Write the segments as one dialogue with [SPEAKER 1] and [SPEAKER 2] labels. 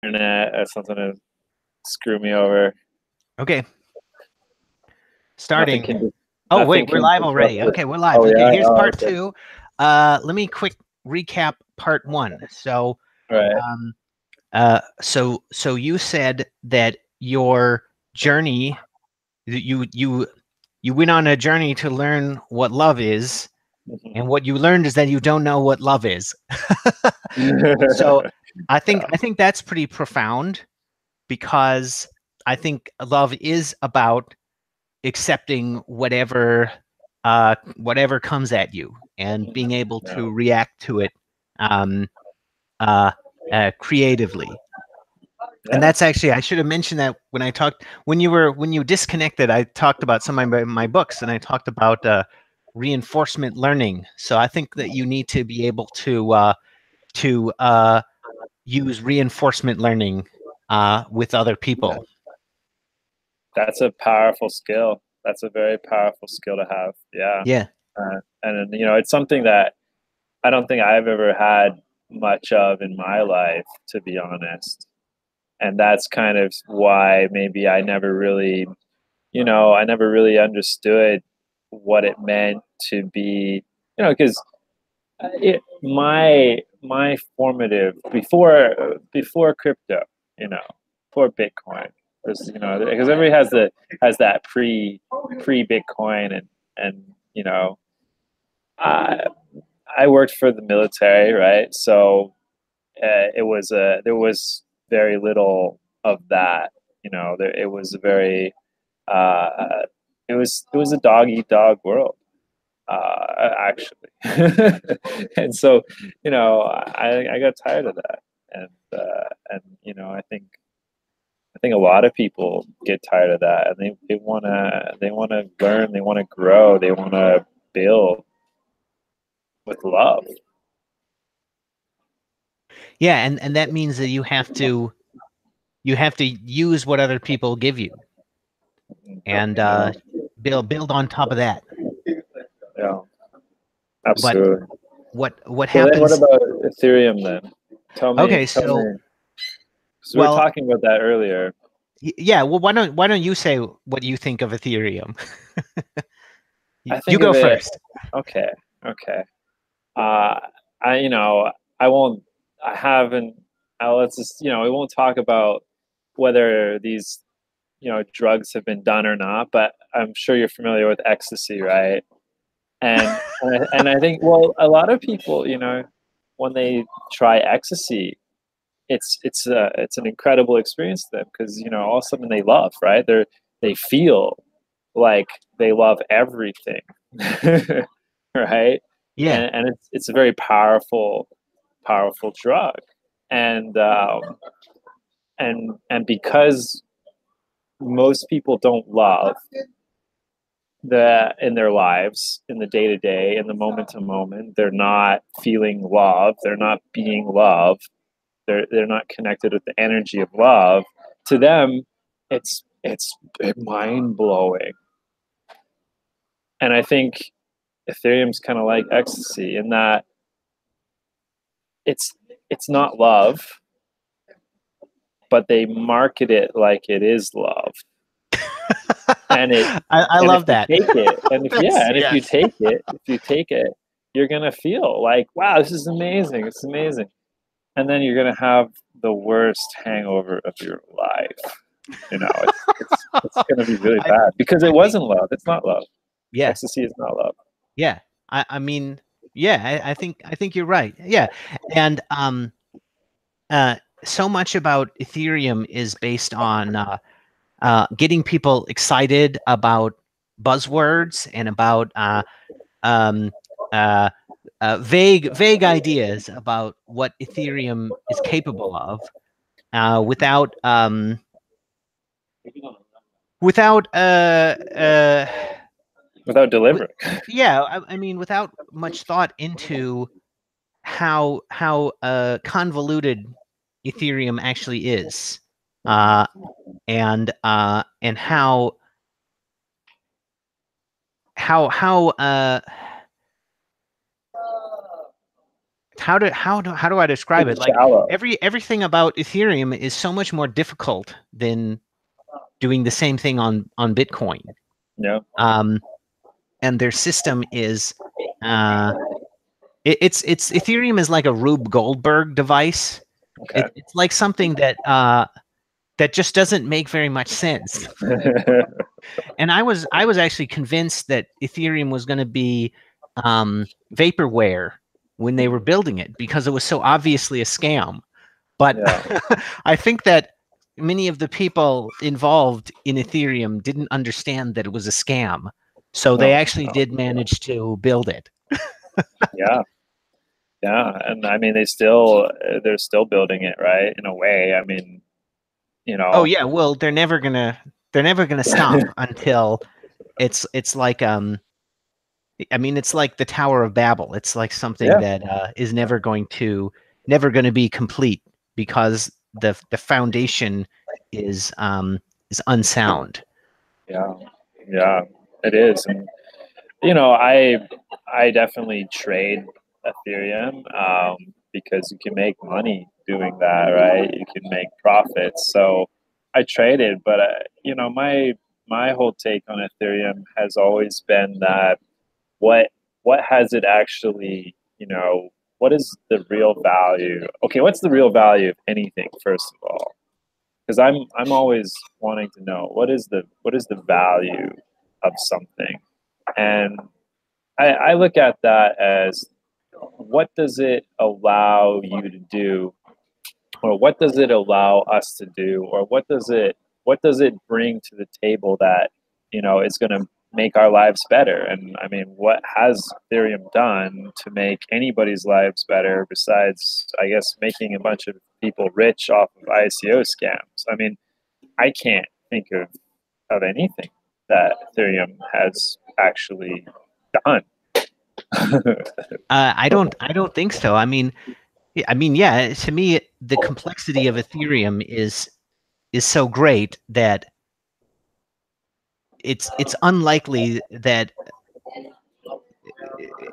[SPEAKER 1] internet or something to screw me over.
[SPEAKER 2] Okay,
[SPEAKER 1] Nothing
[SPEAKER 2] starting.
[SPEAKER 1] can
[SPEAKER 2] Oh,
[SPEAKER 1] nothing
[SPEAKER 2] wait, we're
[SPEAKER 1] can
[SPEAKER 2] live
[SPEAKER 1] disrupt
[SPEAKER 2] already.
[SPEAKER 1] it.
[SPEAKER 2] Okay, we're live.
[SPEAKER 1] Oh
[SPEAKER 2] Okay,
[SPEAKER 1] yeah.
[SPEAKER 2] here's
[SPEAKER 1] Oh,
[SPEAKER 2] part
[SPEAKER 1] okay.
[SPEAKER 2] two. Let me quick recap part one. So,
[SPEAKER 1] Right.
[SPEAKER 2] um, so you said that your journey, you went on a journey to learn what love is, and what you learned is that you don't know what love is. So,
[SPEAKER 1] Yeah.
[SPEAKER 2] I think that's pretty profound, because I think love is about accepting whatever comes at you and being able
[SPEAKER 1] Yeah.
[SPEAKER 2] to react to it um, creatively. And
[SPEAKER 1] Yeah.
[SPEAKER 2] that's actually, I should have mentioned that when you disconnected, I talked about some of my books, and I talked about reinforcement learning. So I think that you need to be able to use reinforcement learning with other
[SPEAKER 1] Yeah.
[SPEAKER 2] people.
[SPEAKER 1] That's a powerful skill. That's a very powerful skill to have. Yeah.
[SPEAKER 2] Yeah.
[SPEAKER 1] And it's something that I don't think I've ever had much of in my life, to be honest. And that's kind of why maybe I never really understood what it meant to be, because my formative before crypto, you know, before Bitcoin, because everybody has that pre Bitcoin, and you know, I I worked for the military, right? So there was very little of that. It was a very uh, it was a dog eat dog world, actually. And so, I got tired of that, and I think a lot of people get tired of that, and they wanna learn, they wanna grow, they wanna build with love.
[SPEAKER 2] Yeah, and that means that you have to use what other people give you, and
[SPEAKER 1] Yeah,
[SPEAKER 2] build on top of that.
[SPEAKER 1] yeah,
[SPEAKER 2] But
[SPEAKER 1] absolutely.
[SPEAKER 2] what
[SPEAKER 1] So then, what
[SPEAKER 2] happens?
[SPEAKER 1] about Ethereum then?
[SPEAKER 2] Okay,
[SPEAKER 1] Tell
[SPEAKER 2] so,
[SPEAKER 1] me. So we were
[SPEAKER 2] well,
[SPEAKER 1] talking about that earlier.
[SPEAKER 2] yeah. Well, why don't you say what you think of Ethereum?
[SPEAKER 1] I
[SPEAKER 2] You
[SPEAKER 1] think
[SPEAKER 2] go
[SPEAKER 1] of it.
[SPEAKER 2] first.
[SPEAKER 1] Okay, okay. Uh, I won't. I haven't. Let's just, we won't talk about whether these, drugs have been done or not. But I'm sure you're familiar with ecstasy, right? And I think, well, a lot of people, when they try ecstasy, it's an incredible experience to them, because all of a sudden they love, right? They feel like they love everything, right?
[SPEAKER 2] Yeah,
[SPEAKER 1] And it's a very powerful drug, and because most people don't love in their lives, in the day to day, in the moment to moment, they're not feeling love, they're not being loved, they're not connected with the energy of love. To them, it's mind blowing. And I think Ethereum's kind of like ecstasy in that it's it's not love, but they market it like it is love. And
[SPEAKER 2] I
[SPEAKER 1] if
[SPEAKER 2] love
[SPEAKER 1] you
[SPEAKER 2] that.
[SPEAKER 1] take it,
[SPEAKER 2] That's,
[SPEAKER 1] and
[SPEAKER 2] yes.
[SPEAKER 1] if you take it, you're gonna feel like, wow, this is amazing. It's amazing. And then you're gonna have the worst hangover of your life. It's gonna be really
[SPEAKER 2] I
[SPEAKER 1] bad, because it
[SPEAKER 2] I think,
[SPEAKER 1] wasn't love. It's not love.
[SPEAKER 2] yeah,
[SPEAKER 1] Ecstasy is not love.
[SPEAKER 2] yeah. I mean, yeah. I think you're right. Yeah, and uh, so much about Ethereum is based on getting people excited about buzzwords and about um, uh, vague ideas about what Ethereum is capable of, without without
[SPEAKER 1] Without
[SPEAKER 2] with,
[SPEAKER 1] delivering.
[SPEAKER 2] yeah. I mean, without much thought into how convoluted Ethereum actually is, uh, and how how do I describe it?
[SPEAKER 1] It's
[SPEAKER 2] Like
[SPEAKER 1] shallow.
[SPEAKER 2] everything about Ethereum is so much more difficult than doing the same thing on Bitcoin.
[SPEAKER 1] Yeah.
[SPEAKER 2] And their system is it's Ethereum is like a Rube Goldberg device.
[SPEAKER 1] Okay.
[SPEAKER 2] It's like something that that just doesn't make very much sense. And I was actually convinced that Ethereum was going to be vaporware when they were building it because it was so obviously a scam. But
[SPEAKER 1] Yeah.
[SPEAKER 2] I think that many of the people involved in Ethereum didn't understand that it was a scam. So they
[SPEAKER 1] No,
[SPEAKER 2] actually
[SPEAKER 1] no.
[SPEAKER 2] did manage to build it.
[SPEAKER 1] Yeah. Yeah. And I mean, they're still building it, right? In a way. I mean, you
[SPEAKER 2] Oh
[SPEAKER 1] know,
[SPEAKER 2] yeah, well they're never gonna stop until it's like I mean it's like the Tower of Babel. It's like something
[SPEAKER 1] yeah.
[SPEAKER 2] that is never going to be complete because the foundation is unsound.
[SPEAKER 1] Yeah. Yeah. It is. And you know, I definitely trade Ethereum because you can make money doing that, right? You can make profits. So I traded, but you know, my whole take on Ethereum has always been that what what has it actually, you know, what is the real value? Okay, what's the real value of anything first of all? Because I'm always wanting to know what is the value of something, and I look at that as what does it allow you to do, or what does it allow us to do, or what does it bring to the table that you know is going to make our lives better? And I mean, what has Ethereum done to make anybody's lives better besides, I guess, making a bunch of people rich off of ICO scams? I mean, I can't think of anything that Ethereum has actually done.
[SPEAKER 2] I don't think so. I mean, yeah. To me, the complexity of Ethereum is so great that it's unlikely that
[SPEAKER 1] Well,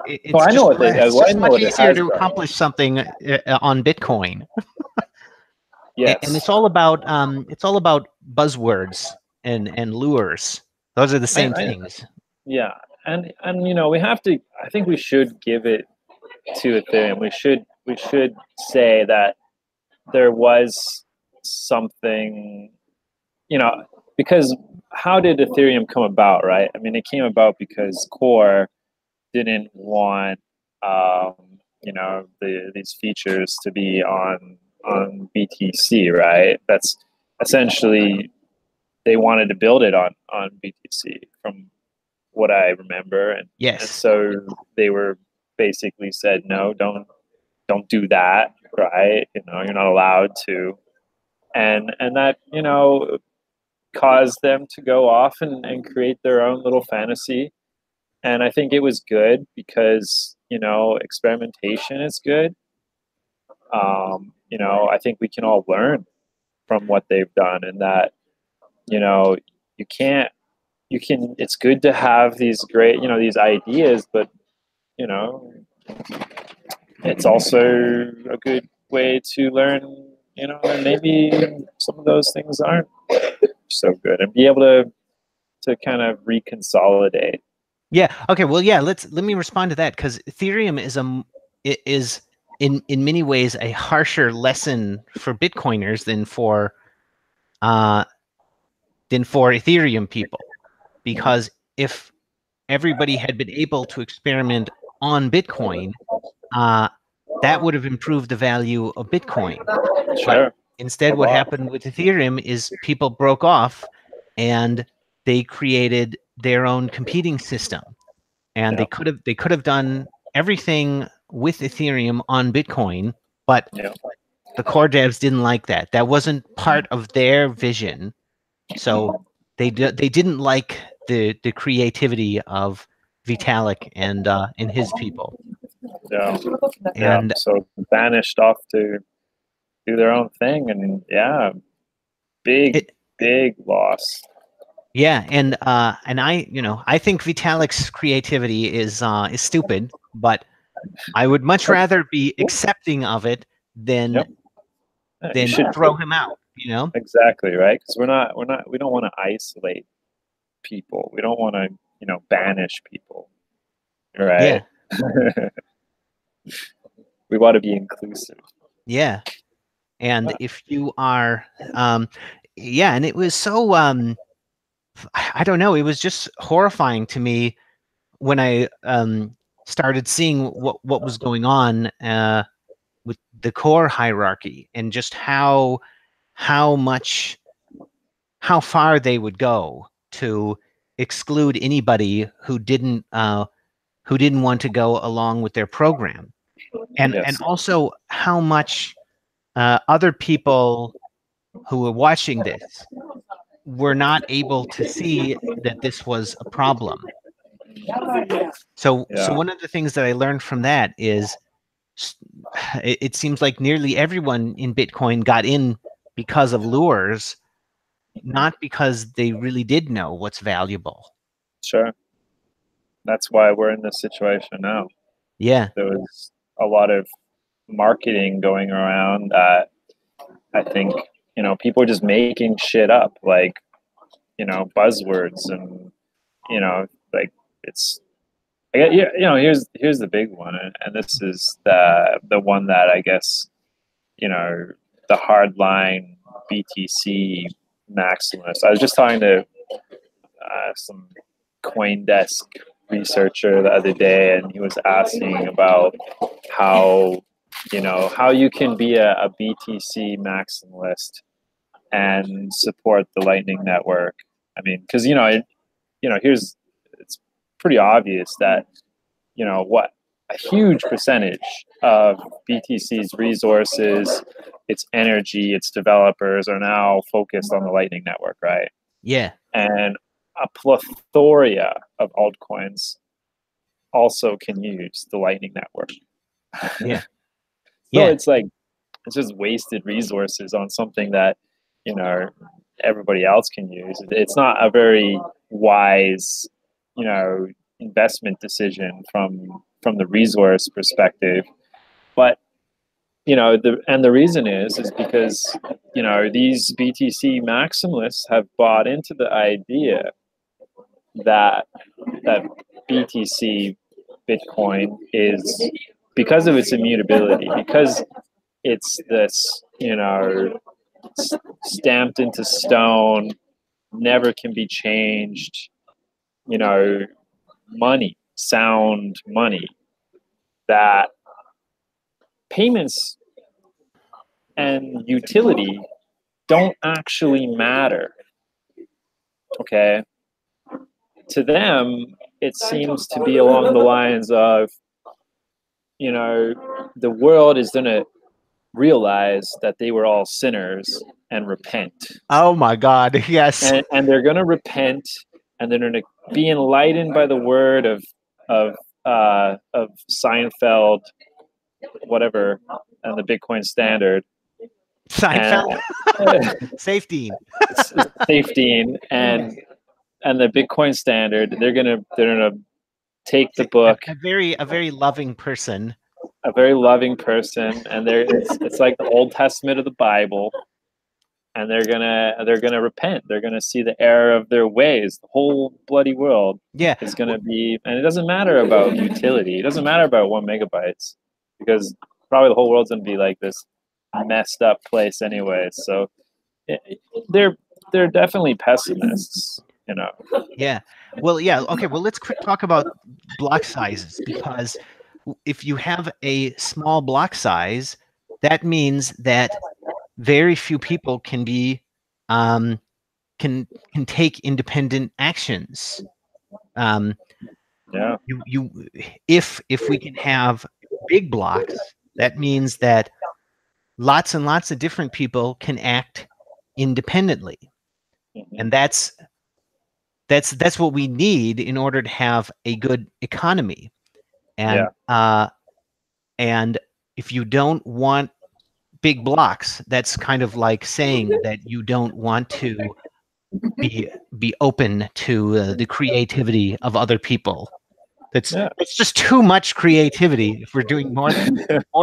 [SPEAKER 2] it's just it's
[SPEAKER 1] well, I
[SPEAKER 2] just
[SPEAKER 1] know
[SPEAKER 2] much
[SPEAKER 1] what it
[SPEAKER 2] easier
[SPEAKER 1] has
[SPEAKER 2] to
[SPEAKER 1] done.
[SPEAKER 2] accomplish something on Bitcoin. And
[SPEAKER 1] Yes,
[SPEAKER 2] it's all about buzzwords and lures. Those are the same
[SPEAKER 1] I
[SPEAKER 2] things.
[SPEAKER 1] yeah, and you know we have to. I think we should give it to Ethereum. We should say that there was something, you know, because how did Ethereum come about, right? I mean, it came about because Core didn't want, um, you know, these features to be on BTC, right? That's essentially they wanted to build it on BTC from what I remember, and
[SPEAKER 2] Yes.
[SPEAKER 1] so they were basically said no, don't do that, right? You know, you're not allowed to, and that you know caused them to go off and create their own little fantasy. And I think it was good because you know experimentation is good. You know, I think we can all learn from what they've done, and that you know you can't you can. It's good to have these great you know these ideas, but you know it's also a good way to learn. You know, and maybe some of those things aren't so good, and be able to kind of reconsolidate.
[SPEAKER 2] Yeah. Okay. Well, yeah. Let me respond to that because Ethereum is in many ways a harsher lesson for Bitcoiners uh than for Ethereum people, because if everybody had been able to experiment on Bitcoin, uh, that would have improved the value of Bitcoin. But
[SPEAKER 1] Sure.
[SPEAKER 2] instead,
[SPEAKER 1] A
[SPEAKER 2] what
[SPEAKER 1] lot.
[SPEAKER 2] happened with Ethereum is people broke off and they created their own competing system. And
[SPEAKER 1] Yeah.
[SPEAKER 2] they could have done everything with Ethereum on Bitcoin, but
[SPEAKER 1] Yeah.
[SPEAKER 2] the core devs didn't like that. That wasn't part of their vision. So they didn't like the creativity of Vitalik and his people.
[SPEAKER 1] Yeah. Yeah.
[SPEAKER 2] And
[SPEAKER 1] So vanished off to do their own thing, and yeah, big
[SPEAKER 2] it
[SPEAKER 1] big loss.
[SPEAKER 2] yeah, and I, you know, I think Vitalik's creativity is stupid, but I would much rather be accepting of it than
[SPEAKER 1] Yep. Yeah, you
[SPEAKER 2] than
[SPEAKER 1] should
[SPEAKER 2] throw him out, you know?
[SPEAKER 1] exactly right because we don't want to isolate people. We don't want to banish people, right?
[SPEAKER 2] Yeah.
[SPEAKER 1] We want to be inclusive.
[SPEAKER 2] Yeah. And if you are yeah, and it was so I don't know, it was just horrifying to me when I started seeing what was going on with the core hierarchy and just how much how far they would go to exclude anybody who didn't want to go along with their program, and
[SPEAKER 1] Yes,
[SPEAKER 2] also how much other people who were watching this were not able to see that this was a problem. So
[SPEAKER 1] yeah,
[SPEAKER 2] one of the things that I learned from that is it seems like nearly everyone in Bitcoin got in because of lures, not because they really did know what's valuable.
[SPEAKER 1] sure. That's why we're in this situation now.
[SPEAKER 2] Yeah.
[SPEAKER 1] There was a lot of marketing going around that I think people are just making shit up, like buzzwords, and like it's yeah, here's the big one, and this is the one that I guess the hardline BTC maximalist. I was just talking to some CoinDesk researcher the other day, and he was asking about how how you can be a BTC maximalist and support the Lightning Network. I mean, because here's it's pretty obvious that what a huge percentage of BTC's resources, its energy, its developers are now focused on the Lightning Network, right?
[SPEAKER 2] Yeah.
[SPEAKER 1] And a plethora of altcoins also can use the Lightning Network.
[SPEAKER 2] Yeah.
[SPEAKER 1] So
[SPEAKER 2] Yeah.
[SPEAKER 1] it's just wasted resources on something that everybody else can use. It's not a very wise investment decision from the resource perspective. But the reason is because these BTC maximalists have bought into the idea that BTC Bitcoin is, because of its immutability, because it's this stamped into stone, never can be changed, money, sound money, that payments and utility don't actually matter. Okay. To them, it seems to be along the lines of, the world is going to realize that they were all sinners and repent.
[SPEAKER 2] Oh my God. Yes.
[SPEAKER 1] And they're going to repent, and they're going to be enlightened by the word of Seinfeld, whatever, and the Bitcoin Standard.
[SPEAKER 2] Seinfeld. Safety.
[SPEAKER 1] Safety and the Bitcoin Standard. They're gonna take the book.
[SPEAKER 2] A very loving person.
[SPEAKER 1] A very loving person, and it's like the Old Testament of the Bible, and they're gonna repent. They're gonna see the error of their ways. The whole bloody world is gonna be, and it doesn't matter about utility. It doesn't matter about 1 megabytes, because probably the whole world's gonna be like this messed up place anyway. So they're definitely pessimists.
[SPEAKER 2] Yeah. Well, yeah. Okay. Well, let's quick talk about block sizes, because if you have a small block size, that means that very few people can be can take independent actions.
[SPEAKER 1] Yeah.
[SPEAKER 2] If we can have big blocks, that means that lots and lots of different people can act independently, and that's what we need in order to have a good economy. And and if you don't want big blocks, that's kind of like saying that you don't want to be open to the creativity of other people.
[SPEAKER 1] Yeah.
[SPEAKER 2] It's just too much creativity if we're doing more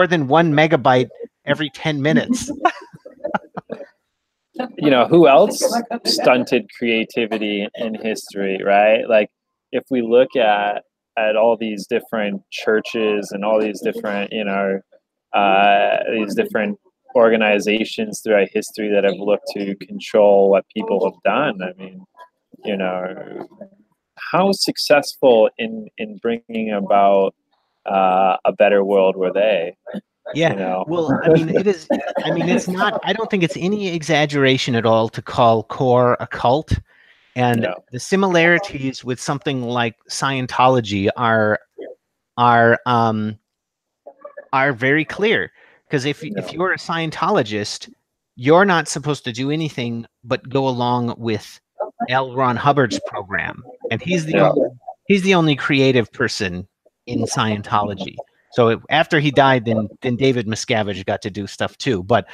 [SPEAKER 2] than 1 megabyte every 10 minutes.
[SPEAKER 1] Who else stunted creativity in history, right? Like, if we look at all these different churches and all these different, these different organizations throughout history that have looked to control what people have done. I mean, how successful in bringing about a better world were they?
[SPEAKER 2] Yeah. Well, I mean, it is. I mean, it's not. I don't think it's any exaggeration at all to call CORE a cult. And
[SPEAKER 1] No.
[SPEAKER 2] the similarities with something like Scientology are very clear. Because if you're a Scientologist, you're not supposed to do anything but go along with L. Ron Hubbard's program, and he's the only creative person in Scientology. So after he died, then David Miscavige got to do stuff too. But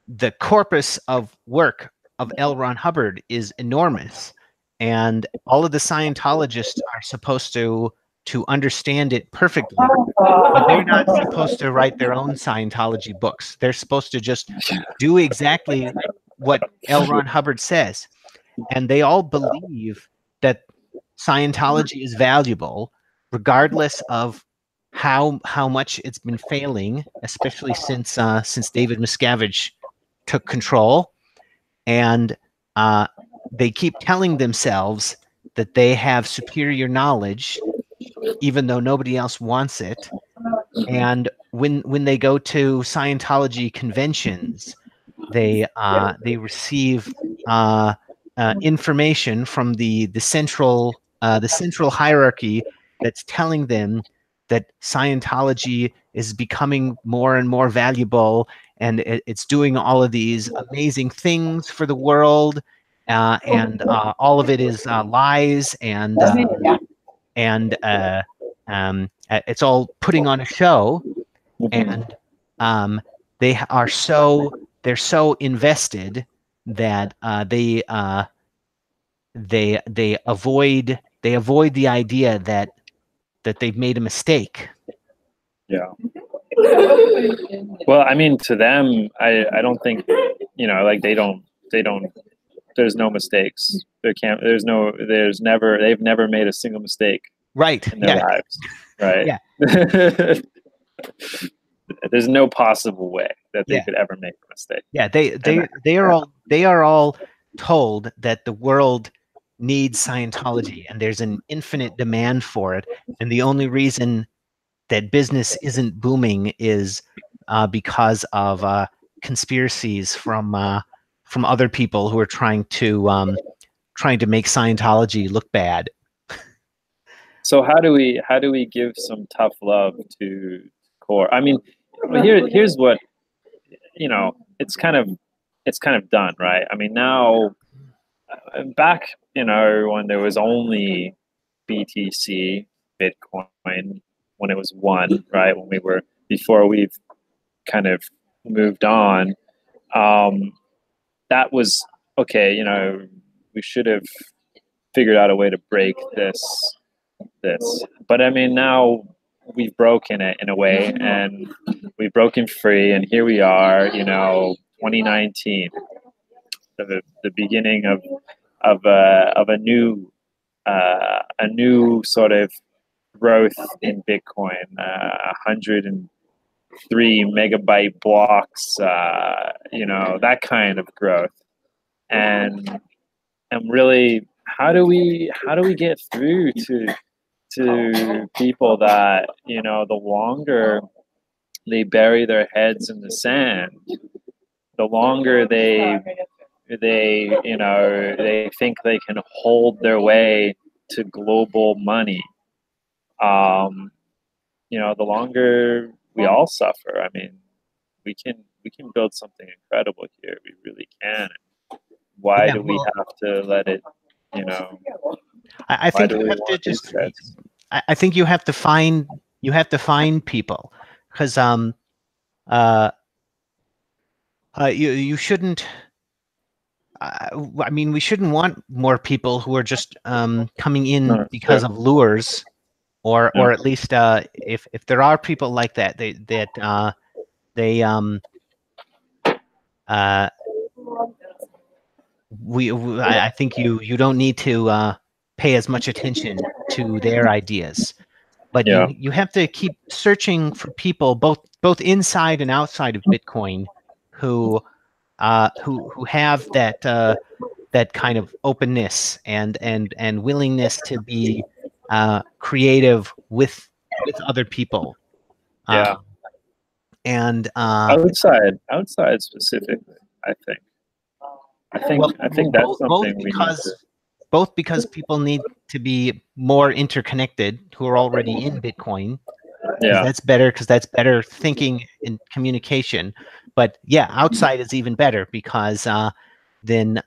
[SPEAKER 2] the corpus of work of L. Ron Hubbard is enormous, and all of the Scientologists are supposed to understand it perfectly, but they're not supposed to write their own Scientology books. They're supposed to just do exactly what L. Ron Hubbard says, and they all believe that Scientology is valuable, regardless of how much it's been failing, especially since David Miscavige took control, and they keep telling themselves that they have superior knowledge, even though nobody else wants it. And when they go to Scientology conventions, they receive information from the central hierarchy that's telling them that Scientology is becoming more and more valuable, and it's doing all of these amazing things for the world, and all of it is lies, and it's all putting on a show, and they're so invested that they avoid the idea that they've made a mistake.
[SPEAKER 1] Yeah. Well, I mean, to them, I don't think, like they don't, there's no mistakes. They've never made a single mistake.
[SPEAKER 2] Right.
[SPEAKER 1] In their lives. Right.
[SPEAKER 2] Yeah.
[SPEAKER 1] There's no possible way that they could ever make a mistake.
[SPEAKER 2] Yeah. They are all told that the world needs Scientology, and there's an infinite demand for it, and the only reason that business isn't booming is because of conspiracies from other people who are trying to make Scientology look bad.
[SPEAKER 1] So how do we give some tough love to CORE? I mean, here's what, it's kind of done, right? I mean, now back, when there was only BTC, Bitcoin, when it was one, right? Before we've kind of moved on, that was okay. We should have figured out a way to break this, but I mean, now we've broken it in a way, and we've broken free, and here we are, 2019, the beginning of a new sort of growth in Bitcoin, 103 megabyte blocks, that kind of growth, and really, how do we get through to people that, the longer they bury their heads in the sand, the longer they think they can hold their way to global money, the longer we all suffer. I mean, we can build something incredible here. We really can. Why do we have to let it,
[SPEAKER 2] I think you have to just. I think you have to find people, because you shouldn't. I mean, we shouldn't want more people who are just coming in
[SPEAKER 1] No,
[SPEAKER 2] because
[SPEAKER 1] sure.
[SPEAKER 2] of lures, or
[SPEAKER 1] Yeah.
[SPEAKER 2] at least if there are people like that, they uh, I think you don't need to pay as much attention to their ideas, but
[SPEAKER 1] Yeah.
[SPEAKER 2] you have to keep searching for people both inside and outside of Bitcoin who who have that kind of openness and willingness to be creative with other people.
[SPEAKER 1] Yeah.
[SPEAKER 2] And
[SPEAKER 1] Outside specifically, I think.
[SPEAKER 2] well,
[SPEAKER 1] I think that's
[SPEAKER 2] both
[SPEAKER 1] something we need to.
[SPEAKER 2] because people need to be more interconnected who are already in Bitcoin,
[SPEAKER 1] Yeah.
[SPEAKER 2] because that's better thinking and communication. But yeah, outside is even better because then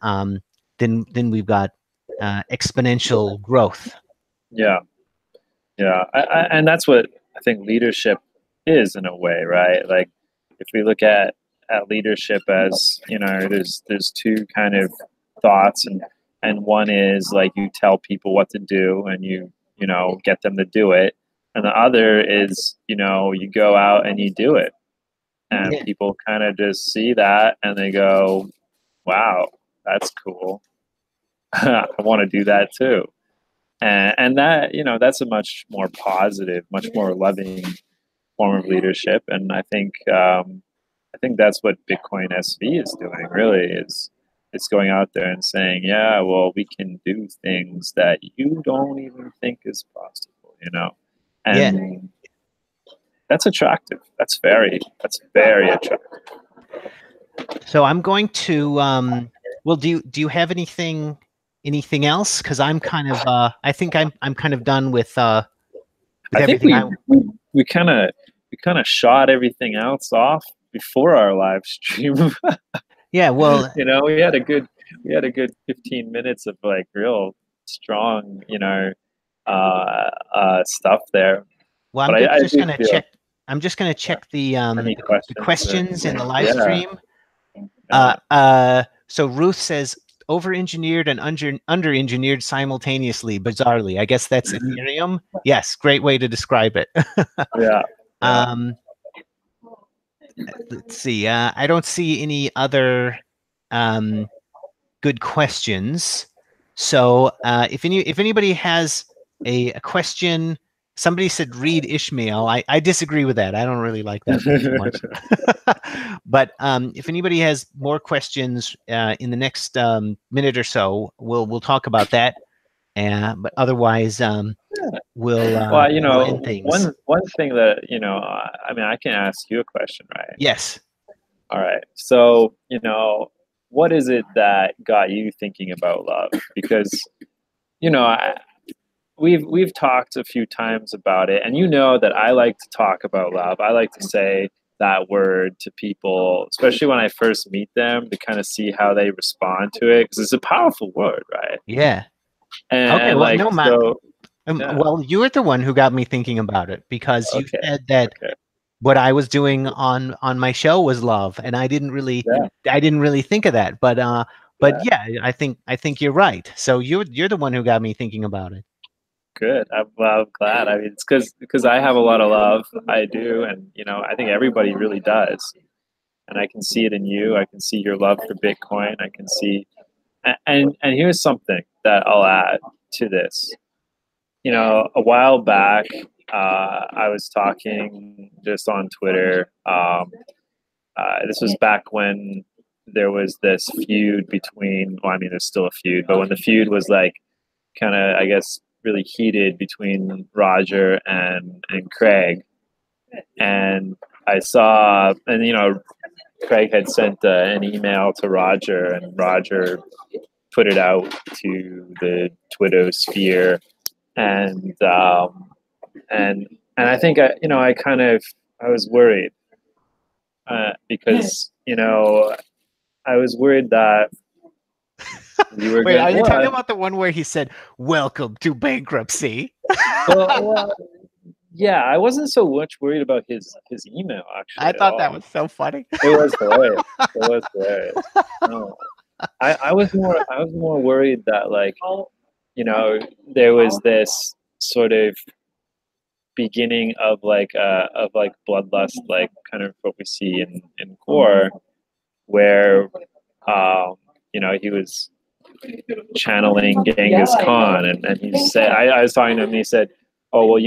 [SPEAKER 2] then we've got exponential growth.
[SPEAKER 1] Yeah. Yeah. And that's what I think leadership is in a way, right? Like if we look at leadership as, there's two kind of thoughts, and one is like you tell people what to do and you get them to do it. And the other is, you go out and you do it. And
[SPEAKER 2] Yeah.
[SPEAKER 1] people kind of just see that and they go, wow, that's cool. I want to do that too. And that, that's a much more positive, much more loving form of leadership. And I think that's what Bitcoin SV is doing. Really, is it's going out there and saying, yeah, well, we can do things that you don't even think is possible.
[SPEAKER 2] Yeah.
[SPEAKER 1] And that's attractive. That's very attractive.
[SPEAKER 2] So I'm going to well, do you have anything else? Because I'm kind of I think I'm kind of done with
[SPEAKER 1] I think
[SPEAKER 2] everything.
[SPEAKER 1] we kind of shot everything else off before our live stream.
[SPEAKER 2] Yeah, well,
[SPEAKER 1] We had a good 15 minutes of like real strong, stuff there.
[SPEAKER 2] well,
[SPEAKER 1] But I
[SPEAKER 2] just
[SPEAKER 1] do
[SPEAKER 2] gonna
[SPEAKER 1] feel
[SPEAKER 2] check. I'm just gonna check
[SPEAKER 1] any
[SPEAKER 2] the
[SPEAKER 1] questions or,
[SPEAKER 2] questions in the live
[SPEAKER 1] yeah,
[SPEAKER 2] stream.
[SPEAKER 1] yeah.
[SPEAKER 2] So Ruth says over-engineered and under-engineered simultaneously, bizarrely. I guess that's Ethereum. Yes, great way to describe it.
[SPEAKER 1] Yeah.
[SPEAKER 2] Let's see. I don't see any other good questions. So if anybody has a question, somebody said read Ishmael. I disagree with that. I don't really like that too much. But if anybody has more questions in the next minute or so, we'll talk about that. But otherwise, we'll end things.
[SPEAKER 1] One thing that, I mean, I can ask you a question, right?
[SPEAKER 2] Yes.
[SPEAKER 1] All right. So, what is it that got you thinking about love? Because, we've talked a few times about it, and that I like to talk about love. I like to say that word to people, especially when I first meet them, to kind of see how they respond to it, because it's a powerful word, right?
[SPEAKER 2] Yeah.
[SPEAKER 1] And
[SPEAKER 2] okay. Well,
[SPEAKER 1] like,
[SPEAKER 2] no, Matt.
[SPEAKER 1] so, yeah.
[SPEAKER 2] Well, you're the one who got me thinking about it because you
[SPEAKER 1] Okay.
[SPEAKER 2] said that what I was doing on my show was love, and I didn't really think of that. But yeah, I think you're right. So you're the one who got me thinking about it.
[SPEAKER 1] Good. I'm glad. I mean, it's because I have a lot of love. I do, and I think everybody really does. And I can see it in you. I can see your love for Bitcoin. I can see, and here's something that I'll add to this. A while back, I was talking just on Twitter. This was back when there was this feud between. Well, I mean, there's still a feud, but when the feud was like kind of, I guess, really heated between Roger and Craig, and I saw, and Craig had sent an email to Roger, and Roger put it out to the Twitter sphere, and I think I was worried because I was worried that you were.
[SPEAKER 2] Wait, are you talking about the one where he said, "Welcome to bankruptcy"?
[SPEAKER 1] well, yeah, I wasn't so much worried about his email, actually.
[SPEAKER 2] I thought that was so funny.
[SPEAKER 1] It was hilarious. No. I was more worried that, like, there was this sort of beginning of like bloodlust, like kind of what we see in Core, where he was channeling Genghis Khan, and he said, I was talking to him, and he said, "Oh well,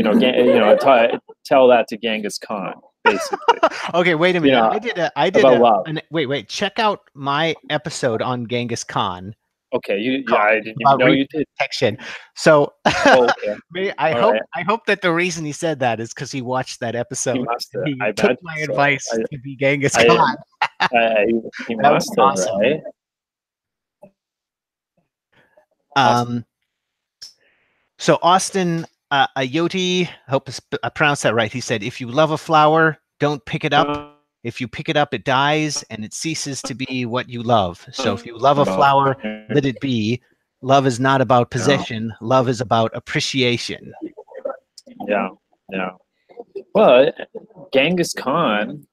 [SPEAKER 1] tell that to Genghis Khan, basically."
[SPEAKER 2] Okay, wait a minute. I did
[SPEAKER 1] about love.
[SPEAKER 2] Wait. Check out my episode on Genghis Khan.
[SPEAKER 1] Okay, I didn't even know you did.
[SPEAKER 2] Protection. So
[SPEAKER 1] Okay.
[SPEAKER 2] I hope that the reason he said that is because he watched that episode.
[SPEAKER 1] He must have.
[SPEAKER 2] He
[SPEAKER 1] I
[SPEAKER 2] took
[SPEAKER 1] bet
[SPEAKER 2] my
[SPEAKER 1] so.
[SPEAKER 2] advice to be Genghis Khan.
[SPEAKER 1] He must have,
[SPEAKER 2] awesome.
[SPEAKER 1] Right?
[SPEAKER 2] So Austin Ayoti, I hope I pronounced that right. He said, "If you love a flower, don't pick it up. If you pick it up, it dies and it ceases to be what you love. So if you love a flower, let it be. Love is not about possession. Love is about appreciation."
[SPEAKER 1] Yeah. Well, Genghis Khan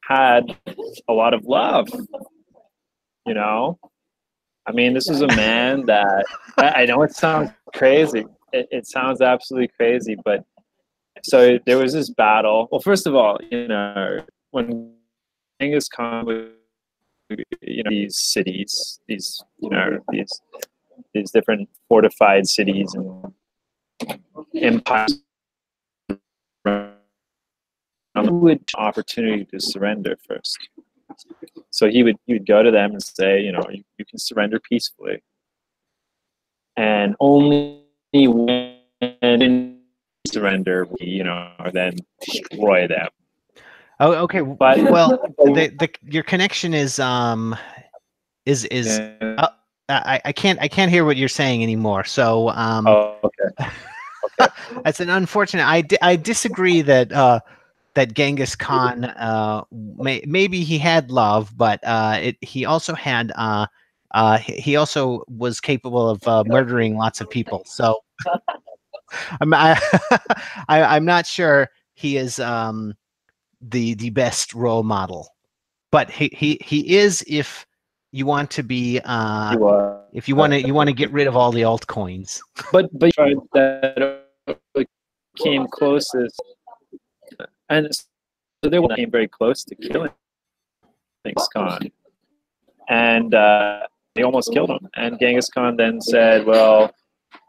[SPEAKER 1] had a lot of love. I mean, this is a man that I know it sounds crazy. It sounds absolutely crazy, but so there was this battle. Well, first of all, when Genghis Khan was, these cities, these different fortified cities and empires, would opportunity to surrender first. So he would go to them and say, you can surrender peacefully, and only when they surrender, then destroy them.
[SPEAKER 2] Oh, okay. But well, your connection is I can't hear what you're saying anymore. So
[SPEAKER 1] okay.
[SPEAKER 2] That's an unfortunate. I disagree that that Genghis Khan maybe he had love, but he also had he also was capable of murdering lots of people. So I'm not sure he is the best role model, but he is if you want to be if you want to get rid of all the altcoins.
[SPEAKER 1] But that came closest, and so they came very close to killing Genghis Khan, and they almost killed him. And Genghis Khan then said, "Well,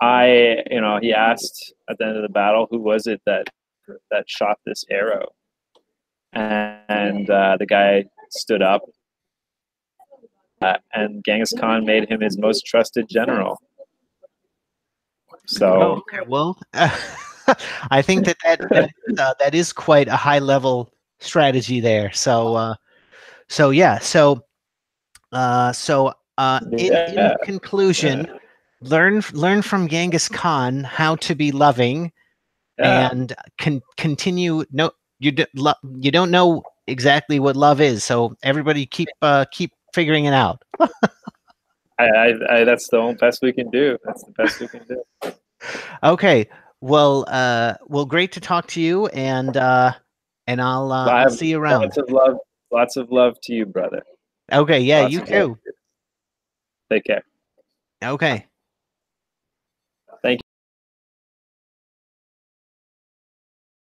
[SPEAKER 1] he asked at the end of the battle, who was it that shot this arrow?" And the guy stood up, and Genghis Khan made him his most trusted general. So,
[SPEAKER 2] okay, well, I think that is quite a high level strategy there. So yeah. So in conclusion, learn from Genghis Khan how to be loving, and continue. No, you don't know exactly what love is, so everybody keep figuring it out.
[SPEAKER 1] That's the best we can do. That's the best we can do.
[SPEAKER 2] Okay. Well, great to talk to you, and I'll see you around.
[SPEAKER 1] Lots of love to you, brother.
[SPEAKER 2] Okay. Yeah, you too.
[SPEAKER 1] Take care.
[SPEAKER 2] Okay.